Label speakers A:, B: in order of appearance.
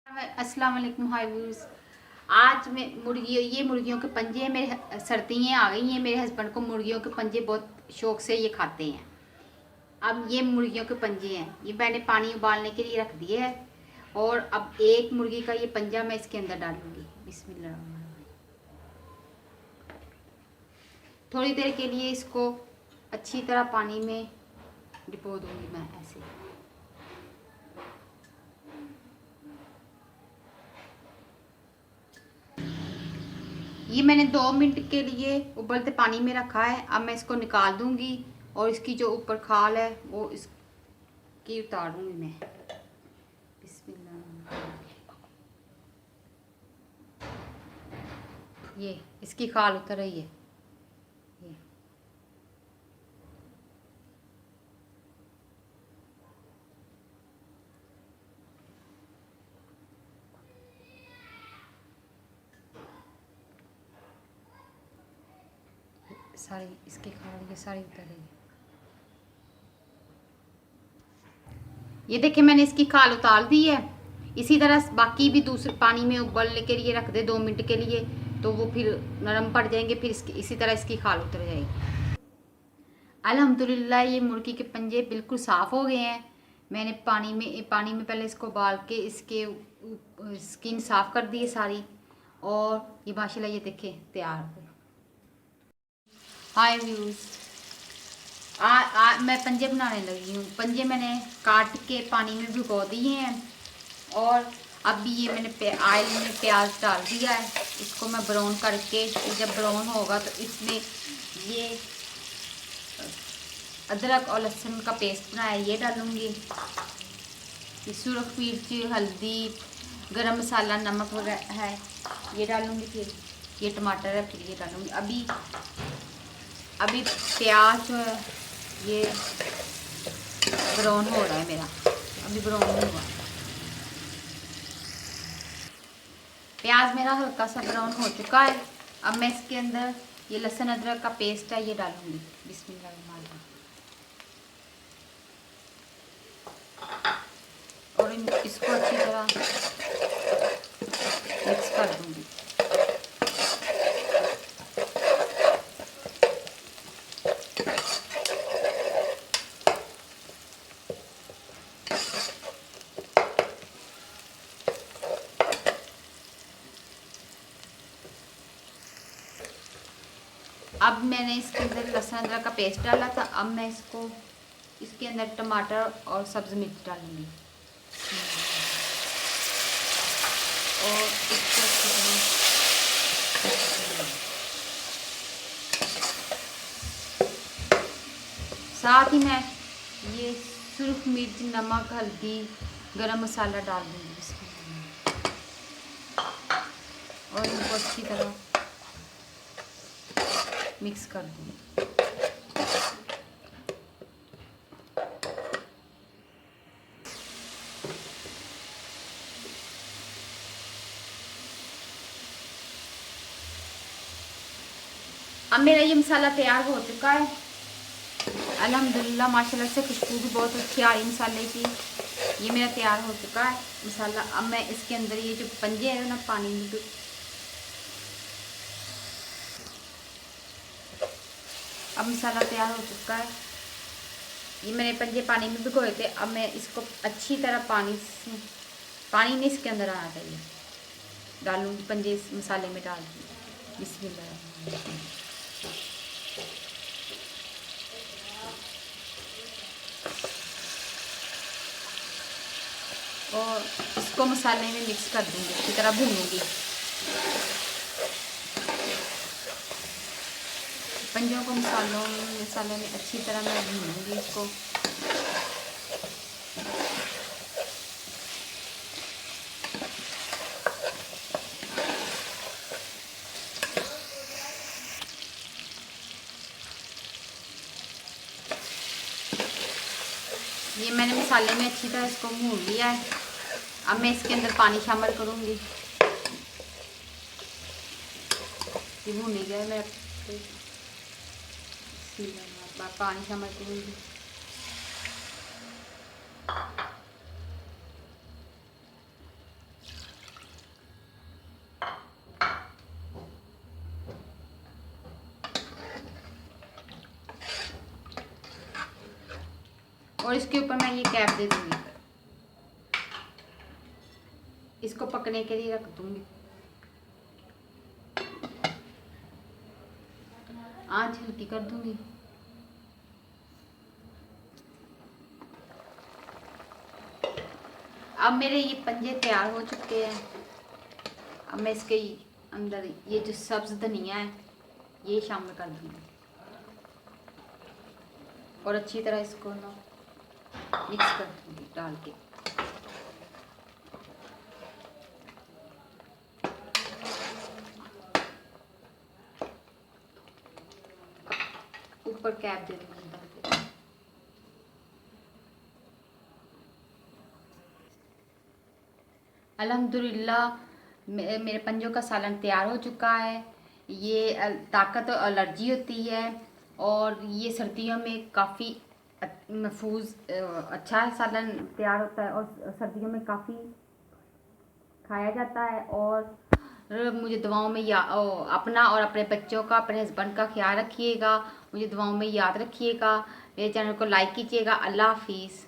A: अस्सलाम वालेकुम हाय व्यूअर्स। आज मैं मुर्गियों के पंजे हैं। मेरे सर्दियाँ आ गई हैं। मेरे हस्बैंड को मुर्गियों के पंजे बहुत शौक से ये खाते हैं। अब ये मुर्गियों के पंजे हैं, ये मैंने पानी उबालने के लिए रख दिए है। और अब एक मुर्गी का ये पंजा मैं इसके अंदर डालूंगी। बिस्मिल्लाह। थोड़ी देर के लिए इसको अच्छी तरह पानी में डिपो दूंगी मैं ऐसे। ये मैंने 2 मिनट के लिए उबलते पानी में रखा है। अब मैं इसको निकाल दूंगी और इसकी जो ऊपर खाल है वो इसकी उतारूंगी मैं। बिस्मिल्लाह। ये इसकी खाल उतर रही है। ये सारी इसकी खाल ये सारी उतर रही है। ये देखिए मैंने इसकी खाल उतार दी है। इसी तरह बाकी भी दूसरे पानी में उबलने के लिए रख दे 2 मिनट के लिए, तो वो फिर नरम पड़ जाएंगे। फिर इसी तरह इसकी खाल उतर जाएगी। अल्हम्दुलिल्लाह ये मुर्गी के पंजे बिल्कुल साफ़ हो गए हैं। मैंने पानी में पहले इसको उबाल के इसके स्किन साफ़ कर दी है सारी। और ये माशाल्लाह ये देखें तैयार हो गए। हाय व्यूज़, मैं पंजे बनाने लगी हूँ। पंजे मैंने काट के पानी में भिगो दिए हैं। और अभी ये मैंने ऑयल में प्याज डाल दिया है। इसको मैं ब्राउन करके, जब ब्राउन होगा तो इसमें ये अदरक और लहसुन का पेस्ट बनाया ये डालूँगी। ये सुरख मिर्च, हल्दी, गरम मसाला, नमक वगैरह है ये डालूँगी। फिर ये टमाटर है, फिर ये डालूँगी। अभी प्याज जो है ये ब्राउन हो रहा है मेरा, अभी ब्राउन नहीं हुआ। प्याज मेरा हल्का सा ब्राउन हो चुका है। अब मैं इसके अंदर ये लहसुन अदरक का पेस्ट है ये डालूँगी। बिस्मिल्लाह। और इसको अच्छी तरह मिक्स कर दूँगी। अब मैंने इसके अंदर लहसुन अदरक का पेस्ट डाला था। अब मैं इसके अंदर टमाटर और सब्ज़ मिर्च डालूँगी और इसको अच्छी तरह। साथ ही मैं ये सुरख मिर्च, नमक, हल्दी, गरम मसाला डाल दूँगी इसमें और इनको अच्छी तरह मिक्स कर दूँगी। अब मेरा ये मसाला तैयार हो चुका है। अल्हम्दुलिल्लाह माशाल्लाह से खुशबू भी बहुत अच्छी आ रही मसाले की। ये मेरा तैयार हो चुका है मसाला। अब मैं इसके अंदर ये जो पंजे हैं ना पानी में, अब मसाला तैयार हो चुका है। ये मैंने पंजे पानी में भिगोए थे। अब मैं इसको अच्छी तरह पानी नहीं इसके अंदर आना चाहिए, डालूंगी पंजे इस मसाले में डाल दूँगी। बिस्मिल्लाह। और इसको मसाले में मिक्स कर दूँगी, अच्छी तरह भूनूंगी। पंजों को मसाले में अच्छी तरह मैं भूनूंगी इसको। ये मैंने मसाले में अच्छी तरह इसको भून लिया है। अब मैं इसके अंदर पानी शामिल करूँगी। ये भून गया मैं पानी शामिल करूँगी। और इसके ऊपर मैं ये कैप दे दूंगी, इसको पकने के लिए रख दूंगी। आंच हल्की कर दूंगी। अब मेरे ये पंजे तैयार हो चुके हैं। अब मैं इसके अंदर ये जो सब्ज धनिया है ये शामिल कर दूंगी और अच्छी तरह इसको ना मिक्स कर दूंगी डाल के। ऊपर कैप दे दूंगी डाल के। अल्हम्दुलिल्लाह मेरे पंजों का सालन तैयार हो चुका है। ये ताकत और एलर्जी होती है और ये सर्दियों में काफ़ी महफूज अच्छा सालन तैयार होता है और सर्दियों में काफ़ी खाया जाता है। और मुझे दुआओं में अपना और अपने बच्चों का, अपने हस्बैंड का ख्याल रखिएगा। मुझे दुआओं में याद रखिएगा। मेरे चैनल को लाइक कीजिएगा। अल्लाह हाफिज़।